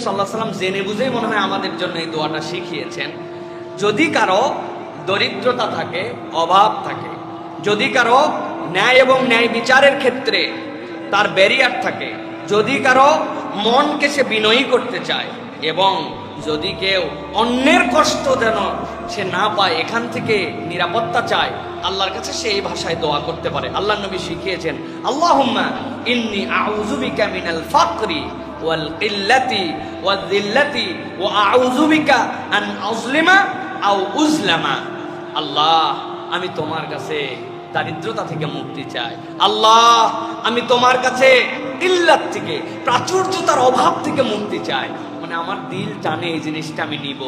সাল্লাল্লাহু আলাইহি ওয়াসাল্লাম জেনে বুঝেই মনে হয় আমাদের জন্য এই দোয়াটা শিখিয়েছেন। যদি কারো দরিদ্রতা থাকে, অভাব থাকে, যদি কারো ন্যায় এবং ন্যায় বিচারের ক্ষেত্রে তার ব্যারিয়ার থাকে, যদি কারো মনকে সে বিনয়ী করতে চায়, এবং যদি কেউ অন্যের কষ্ট যেন সে না পায়, এখান থেকে নিরাপত্তা চায়, আল্লাহর কাছে সে এই ভাষায় দোয়া করতে পারে। আল্লাহর নবী শিখিয়েছেন, আল্লাহুম্মা ইন্নী আউযু বিকা মিনাল ফাকরি ওয়াল কিল্লাতি ওয়াল যিল্লাতি ওয়া আউযু বিকা আন আযলিমা আও উযলামা। আল্লাহ, আমি তোমার কাছে দারিদ্রতা থেকে মুক্তি চাই। আল্লাহ, আমি তোমার কাছে কিল্লাত থেকে, প্রাচুর্যতার অভাব থেকে মুক্তি চাই। মানে আমার দিল টানে এই জিনিসটা আমি নিব,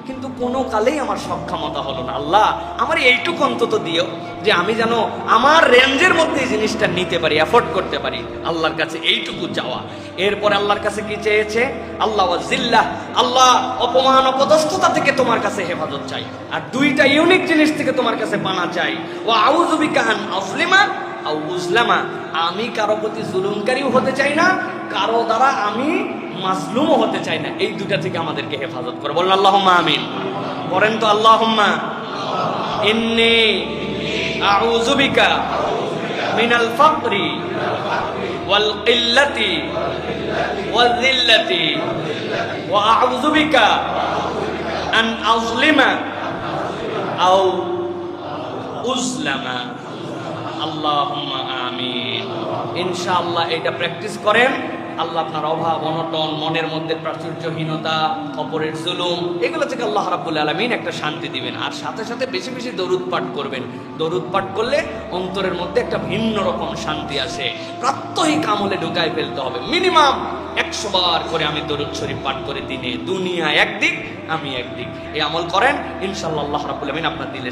কিন্তু কোনো কালেই আমার সক্ষমতা হলো না। আল্লাহ, আমার এইটুকু অন্তত দিও যে আমি যেন আমার রেঞ্জের মধ্যে এই জিনিসটা নিতে পারি, অ্যাফোর্ড করতে পারি। আল্লাহর কাছে এইটুকু চাওয়া। এরপর আল্লাহর কাছে কি চেয়েছে? আল্লাহ ওয়া জিল্লাহ, আল্লাহ অপমান অপদস্থতা থেকে তোমার কাছে হেফাজত চাই। আর দুইটা ইউনিক জিনিস থেকে তোমার কাছে পানা চাই, ওয়া আউযু বিকা আন আযলিমা আও উযলামা। আমি কারো প্রতি জুলুমকারীও হতে চাই না, কারো দ্বারা আমি মাজলুমও হতে চাই না। এই দুটা থেকে আমাদেরকে হেফাজত করে। বলেন আল্লাহুম্মা আমিন। বলেন তো আল্লাহুম্মা ইন্নী আউযু বিকা মিনাল ফাকরি ওয়াল কিল্লাতি ওয়াল যিল্লাতি ওয়া আউযু বিকা আন আযলিমা আও উযলামা। আল্লাহুম্মা আমিন। ইনশাআল্লাহ এটা প্র্যাকটিস করেন। আল্লাহ আপনার অভাব, অনটন, মনের মধ্যে প্রাচুর্যহীনতা, অপরের জুলুম, এগুলো থেকে আল্লাহ রাব্বুল আলামিন একটা শান্তি দিবেন। আর সাথে সাথে বেশি বেশি দরুদ পাঠ করবেন। দরুদ পাঠ করলে অন্তরের মধ্যে একটা ভিন্ন রকম শান্তি আসে। প্রাত্যহিক আমলে ঢুকায় ফেলতে হবে। মিনিমাম 100 বার করে আমি দরুদ শরীফ পাঠ করে দিনে, দুনিয়া একদিক আমি একদিক, এই আমল করেন। ইনশাআল্লাহ আল্লাহ রাব্বুল আলামিন আপনার দিলে